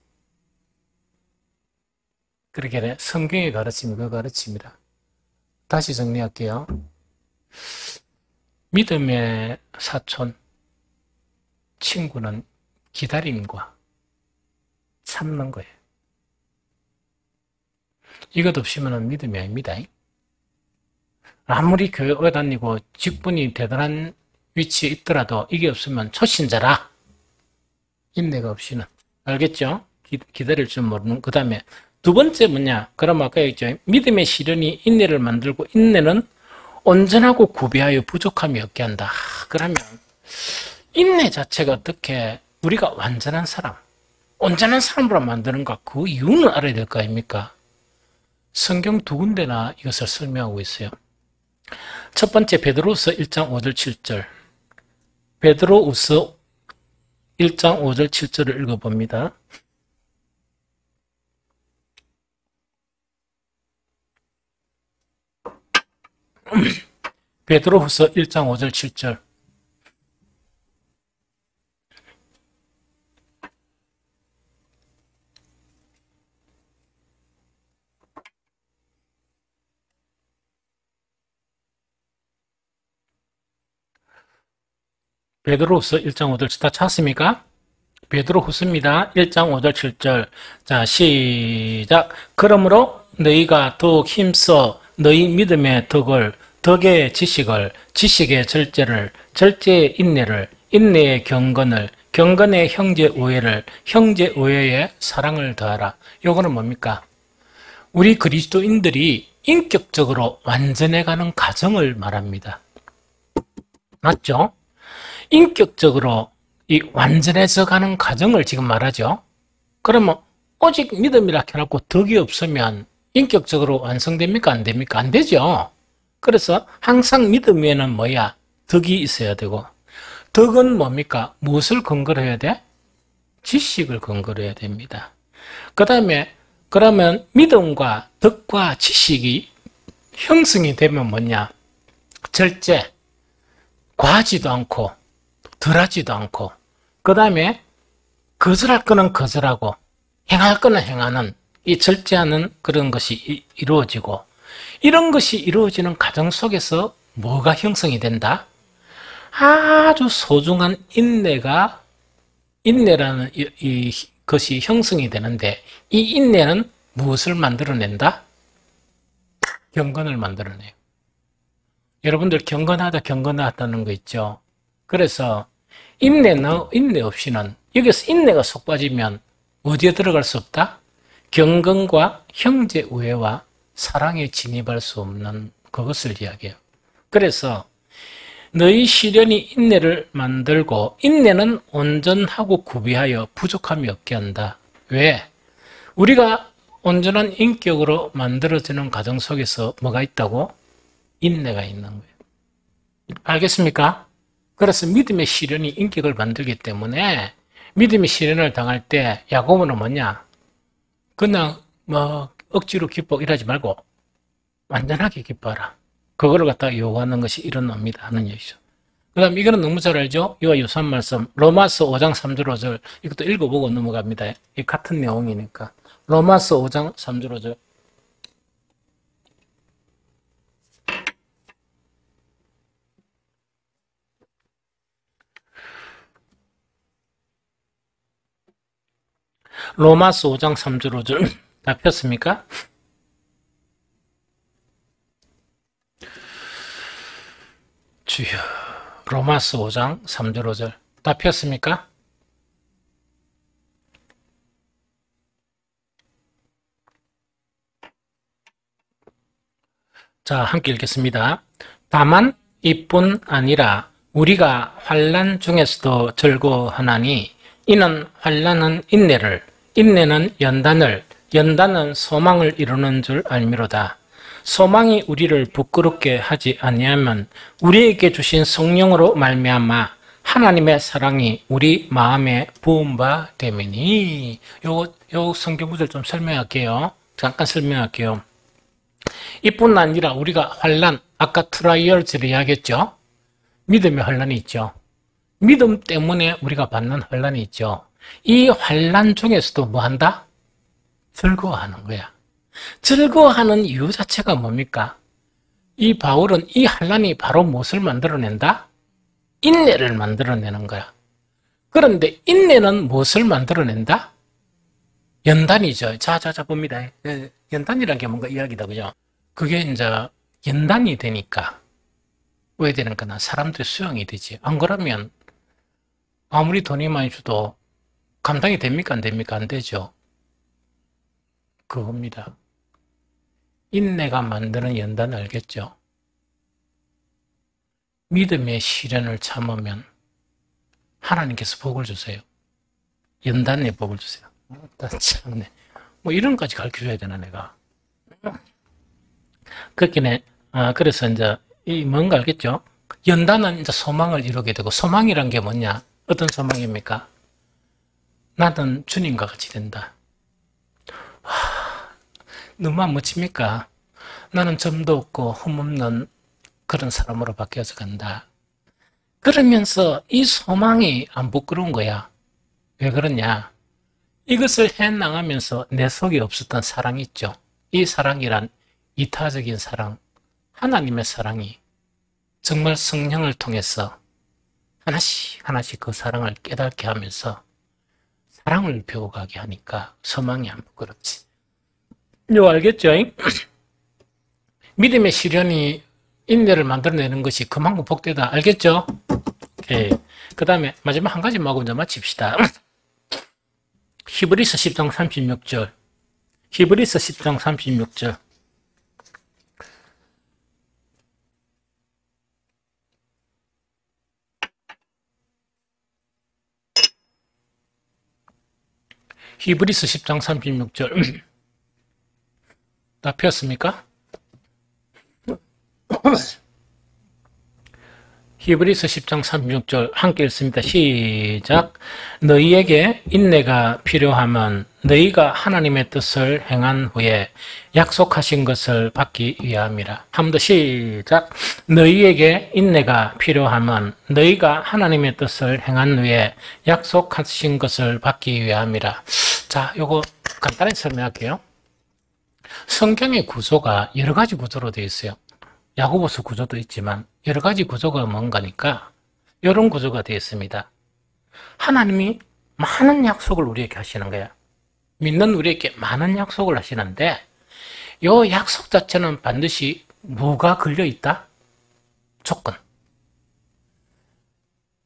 그렇게 성경의 가르침이 그 가르침이다. 다시 정리할게요. 믿음의 사촌, 친구는 기다림과 참는 거예요. 이것 없이면 믿음이 아닙니다. 아무리 교회 다니고 직분이 대단한 위치에 있더라도 이게 없으면 초신자라. 인내가 없이는. 알겠죠? 기다릴 줄 모르는. 그 다음에 두 번째 뭐냐? 그럼 아까 얘기했죠. 믿음의 시련이 인내를 만들고 인내는 온전하고 구비하여 부족함이 없게 한다. 그러면 인내 자체가 어떻게 우리가 완전한 사람, 온전한 사람으로 만드는가? 그 이유는 알아야 될 거 아닙니까? 성경 두 군데나 이것을 설명하고 있어요. 첫 번째 베드로후서 1장 5절 7절. 베드로후서 1장 5절 7절을 읽어봅니다. 베드로후서 1장 5절 7절. 베드로후서 1장 5절 다 찾았습니까? 베드로후서입니다. 1장 5절 7절. 자, 시작. 그러므로 너희가 더욱 힘써 너희 믿음의 덕을, 덕의 지식을, 지식의 절제를, 절제의 인내를, 인내의 경건을, 경건의 형제 우애를, 형제 우애의 사랑을 더하라. 요거는 뭡니까? 우리 그리스도인들이 인격적으로 완전해가는 과정을 말합니다. 맞죠? 인격적으로 이 완전해져 가는 과정을 지금 말하죠. 그러면 오직 믿음이라 해놓고 덕이 없으면 인격적으로 완성됩니까? 안 됩니까? 안 되죠. 그래서 항상 믿음 위에는 뭐야? 덕이 있어야 되고, 덕은 뭡니까? 무엇을 근거로 해야 돼? 지식을 근거로 해야 됩니다. 그 다음에 그러면 믿음과 덕과 지식이 형성이 되면 뭐냐? 절제, 과하지도 않고 덜하지도 않고, 그 다음에 거절할 거는 거절하고 행할 거는 행하는, 이 절제하는 그런 것이 이루어지고, 이런 것이 이루어지는 과정 속에서 뭐가 형성이 된다? 아주 소중한 인내라는 이 것이 형성이 되는데, 이 인내는 무엇을 만들어낸다? 경건을 만들어내요. 여러분들 경건하다는 거 있죠? 그래서 인내 없이는, 여기서 인내가 속 빠지면 어디에 들어갈 수 없다? 경건과 형제 우애와 사랑에 진입할 수 없는 그것을 이야기해요. 그래서 너희 시련이 인내를 만들고, 인내는 온전하고 구비하여 부족함이 없게 한다. 왜? 우리가 온전한 인격으로 만들어지는 과정 속에서 뭐가 있다고? 인내가 있는 거예요. 알겠습니까? 그래서 믿음의 시련이 인격을 만들기 때문에 믿음의 시련을 당할 때 야고보는 뭐냐? 그냥 억지로 기뻐 이러지 말고 완전하게 기뻐하라. 그거를 갖다가 요구하는 것이 일어납니다 하는 얘기죠. 그 다음 이거는 너무 잘 알죠? 이와 유사한 말씀 로마서 5장 3절 5절, 이것도 읽어보고 넘어갑니다. 이 같은 내용이니까. 로마서 5장 3절 5절. 로마서 5장 3절 5절 다 폈습니까? 주여. 로마서 5장 3절 5절 다 폈습니까? 자, 함께 읽겠습니다. 다만 이뿐 아니라 우리가 환난 중에서도 즐거워하나니 이는 환난은 인내를, 인내는 연단을, 연단은 소망을 이루는 줄 알미로다. 소망이 우리를 부끄럽게 하지 아니하면 우리에게 주신 성령으로 말미암아 하나님의 사랑이 우리 마음에 부은 바 됨이니. 요 성경 구절 좀 설명할게요. 잠깐 설명할게요. 이뿐 아니라 우리가 환난, 아까 트라이얼즈를 이야기했죠. 믿음의 환난이 있죠. 믿음 때문에 우리가 받는 환난이 있죠. 이 환난 중에서도 뭐 한다? 즐거워하는 거야. 즐거워하는 이유 자체가 뭡니까? 이 바울은 이 환난이 바로 무엇을 만들어낸다? 인내를 만들어내는 거야. 그런데 인내는 무엇을 만들어낸다? 연단이죠. 자 봅니다. 연단이라는 게 뭔가 이야기다, 그죠? 그게 이제 연단이 되니까 왜 되는가? 사람들의 수용이 되지. 안 그러면 아무리 돈이 많이 줘도 감당이 됩니까? 안 됩니까? 안 되죠. 그겁니다. 인내가 만드는 연단 알겠죠? 믿음의 시련을 참으면 하나님께서 복을 주세요. 연단의 복을 주세요. 참네. 뭐 이런 것까지 가르쳐줘야 되나 내가. 그렇게 그래서 이제 이 뭔가 알겠죠? 연단은 이제 소망을 이루게 되고, 소망이란 게 뭐냐? 어떤 소망입니까? 나는 주님과 같이 된다. 와, 너무 안 멋집니까? 나는 점도 없고 흠없는 그런 사람으로 바뀌어서 간다. 그러면서 이 소망이 안 부끄러운 거야. 왜 그러냐? 이것을 해나가면서 내 속에 없었던 사랑이 있죠. 이 사랑이란 이타적인 사랑, 하나님의 사랑이 정말 성령을 통해서 하나씩 그 사랑을 깨닫게 하면서 사랑을 배워가게 하니까 소망이 안 부끄럽지. 이거 알겠죠? 믿음의 시련이 인내를 만들어내는 것이 그만큼 복되다. 알겠죠? 오케이. 그 다음에 마지막 한 가지만 하고 이제 마칩시다. 히브리서 10장 36절. 히브리서 10장 36절. 히브리서 10장 36절. 다 폈습니까? 히브리서 10장 36절 함께 읽습니다. 시작. 너희에게 인내가 필요하면 너희가 하나님의 뜻을 행한 후에 약속하신 것을 받기 위함이라. 한 번 더 시작. 너희에게 인내가 필요하면 너희가 하나님의 뜻을 행한 후에 약속하신 것을 받기 위함이라. 자, 요거 간단히 설명할게요. 성경의 구조가 여러 가지 구조로 되어 있어요. 야고보서 구조도 있지만 여러 가지 구조가 뭔가니까 이런 구조가 되어 있습니다. 하나님이 많은 약속을 우리에게 하시는 거야. 믿는 우리에게 많은 약속을 하시는데 이 약속 자체는 반드시 뭐가 걸려있다? 조건.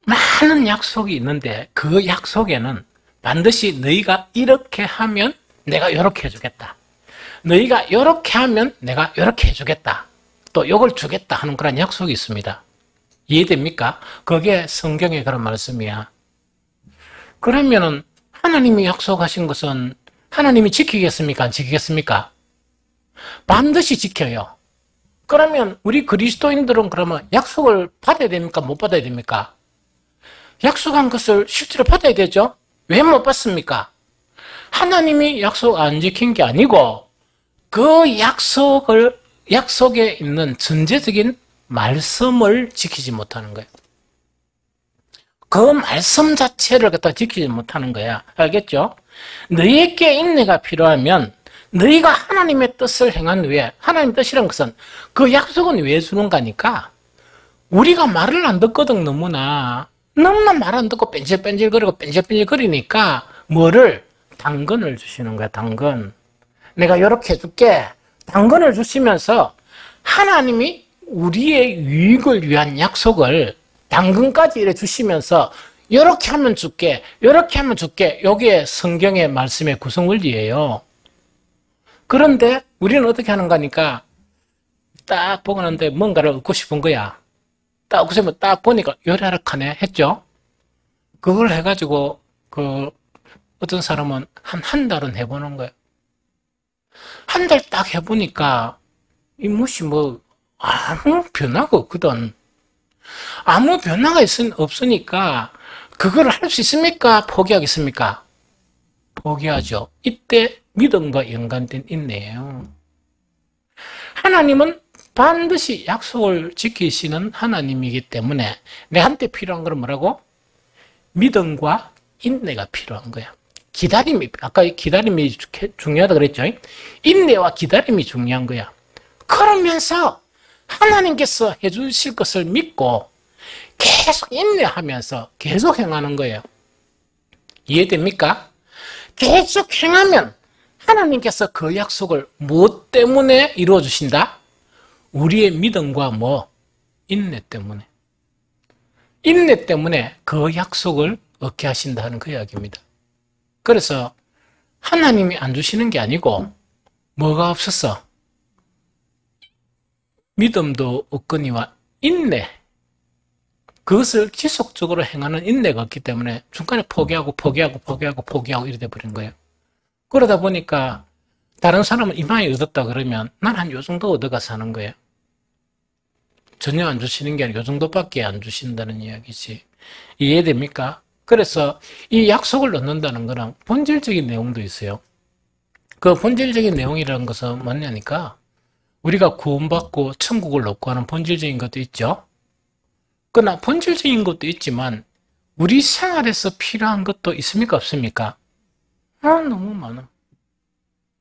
많은 약속이 있는데 그 약속에는 반드시 너희가 이렇게 하면 내가 이렇게 해주겠다. 너희가 이렇게 하면 내가 이렇게 해주겠다. 또 이걸 주겠다 하는 그런 약속이 있습니다. 이해됩니까? 그게 성경의 그런 말씀이야. 그러면은 하나님이 약속하신 것은 하나님이 지키겠습니까? 안 지키겠습니까? 반드시 지켜요. 그러면 우리 그리스도인들은 그러면 약속을 받아야 됩니까? 못 받아야 됩니까? 약속한 것을 실제로 받아야 되죠? 왜 못 받습니까? 하나님이 약속 안 지킨 게 아니고 그 약속에 있는 전제적인 말씀을 지키지 못하는 거예요. 그 말씀 자체를 갖다 지키지 못하는 거야. 알겠죠? 너희에게 인내가 필요하면 너희가 하나님의 뜻을 행한 후에, 하나님의 뜻이란 것은 그 약속은 왜 주는 거니까 우리가 말을 안 듣거든. 너무나 말 안 듣고 뺀질뺀질거리고 뺀질뺀질거리니까 뭐를? 당근을 주시는 거야. 당근. 내가 이렇게 해줄게. 당근을 주시면서 하나님이 우리의 유익을 위한 약속을 당근까지 이래 주시면서 이렇게 하면 줄게, 이렇게 하면 줄게. 이게 성경의 말씀의 구성 원리예요. 그런데 우리는 어떻게 하는 거니까 딱 보고 나는데 뭔가를 얻고 싶은 거야. 딱 얻고 싶으면 딱 보니까 요래락하네 했죠. 그걸 해가지고 어떤 사람은 한 달은 해보는 거예요. 한 달 딱 해보니까 이 무엇이 아무 변화가 없거든. 아무 변화가 없으니까 그걸 할 수 있습니까? 포기하겠습니까? 포기하죠. 이때 믿음과 연관된 인내예요. 하나님은 반드시 약속을 지키시는 하나님이기 때문에 내한테 필요한 건 뭐라고? 믿음과 인내가 필요한 거야. 아까 기다림이 중요하다 그랬죠? 인내와 기다림이 중요한 거야. 그러면서 하나님께서 해주실 것을 믿고 계속 인내하면서 계속 행하는 거예요. 이해됩니까? 계속 행하면 하나님께서 그 약속을 무엇 때문에 이루어 주신다? 우리의 믿음과 인내 때문에. 인내 때문에 그 약속을 얻게 하신다는 그 이야기입니다. 그래서 하나님이 안 주시는 게 아니고 뭐가 없었어? 믿음도 없거니와 인내. 그것을 지속적으로 행하는 인내가 없기 때문에 중간에 포기하고 이래 돼버린 거예요. 그러다 보니까 다른 사람은 이만히 얻었다 그러면 난 한 요 정도 얻어가서 하는 거예요. 전혀 안 주시는 게 아니라 요 정도밖에 안 주신다는 이야기지. 이해됩니까? 그래서 이 약속을 넣는다는 거랑 본질적인 내용도 있어요. 그 본질적인 내용이라는 것은 뭐냐니까 우리가 구원받고 천국을 얻고 하는 본질적인 것도 있죠. 그러나 본질적인 것도 있지만 우리 생활에서 필요한 것도 있습니까? 없습니까? 너무 많아.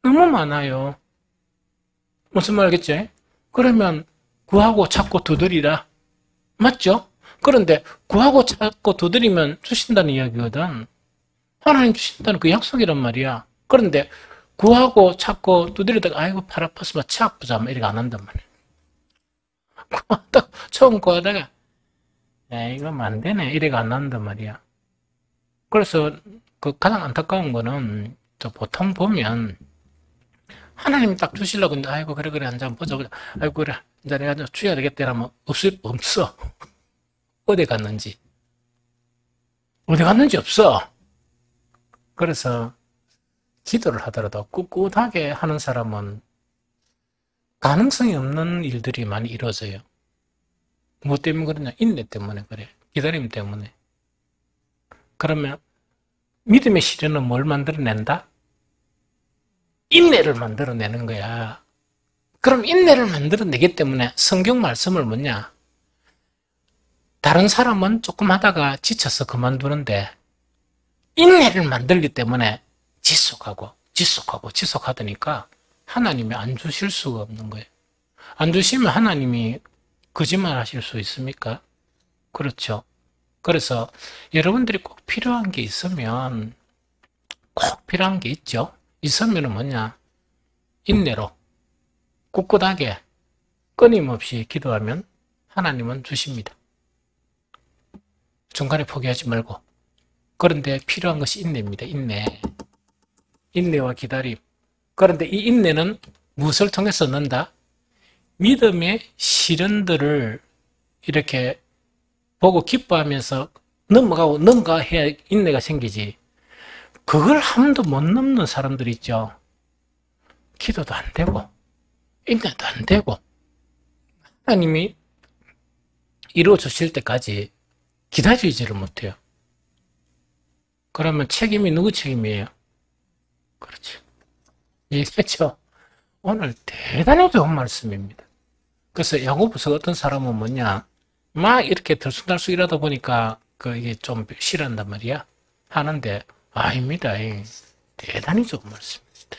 너무 많아요. 무슨 말 알겠지? 그러면 구하고 찾고 두드리라. 맞죠? 그런데 구하고 찾고 두드리면 주신다는 이야기거든. 하나님 주신다는 그 약속이란 말이야. 그런데 구하고 찾고 두드리다가 아이고 팔 아파서 막 치 아프자 막 이렇게 안 한단 말이야. 구하다가 처음 구하다가 야 이거 안 되네 이래가 안 한단 말이야. 그래서 그 가장 안타까운 거는 저 보통 보면 하나님 딱 주시려고 했는데 아이고 그래 한잔 보자 아이고 그래 이제 내가 주야 되겠다 이러면 없어. 어디 갔는지 없어. 그래서 기도를 하더라도 꿋꿋하게 하는 사람은 가능성이 없는 일들이 많이 이루어져요. 뭐 때문에 그러냐? 인내 때문에 그래. 기다림 때문에. 그러면 믿음의 시련은 뭘 만들어낸다? 인내를 만들어내는 거야. 그럼 인내를 만들어내기 때문에 성경 말씀을 뭐냐? 다른 사람은 조금 하다가 지쳐서 그만두는데 인내를 만들기 때문에 지속하더니까 하나님이 안 주실 수가 없는 거예요. 안 주시면 하나님이 거짓말 하실 수 있습니까? 그렇죠. 그래서 여러분들이 꼭 필요한 게 있으면 꼭 필요한 게 있죠. 있으면 뭐냐? 인내로 꿋꿋하게 끊임없이 기도하면 하나님은 주십니다. 중간에 포기하지 말고. 그런데 필요한 것이 인내입니다. 인내와 기다림. 그런데 이 인내는 무엇을 통해서 얻는다? 믿음의 시련들을 이렇게 보고 기뻐하면서 넘어가야 인내가 생기지. 그걸 함도 못 넘는 사람들 있죠. 기도도 안 되고 인내도 안 되고 하나님이 이루어 주실 때까지 기다리지를 못해요. 그러면 책임이 누구 책임이에요? 그렇죠. 이겠죠. 오늘 대단히 좋은 말씀입니다. 그래서 야고보서 어떤 사람은 뭐냐, 막 이렇게 들쑥날쑥 이러다 보니까 이게 좀 싫어한단 말이야. 하는데 아닙니다. 대단히 좋은 말씀입니다.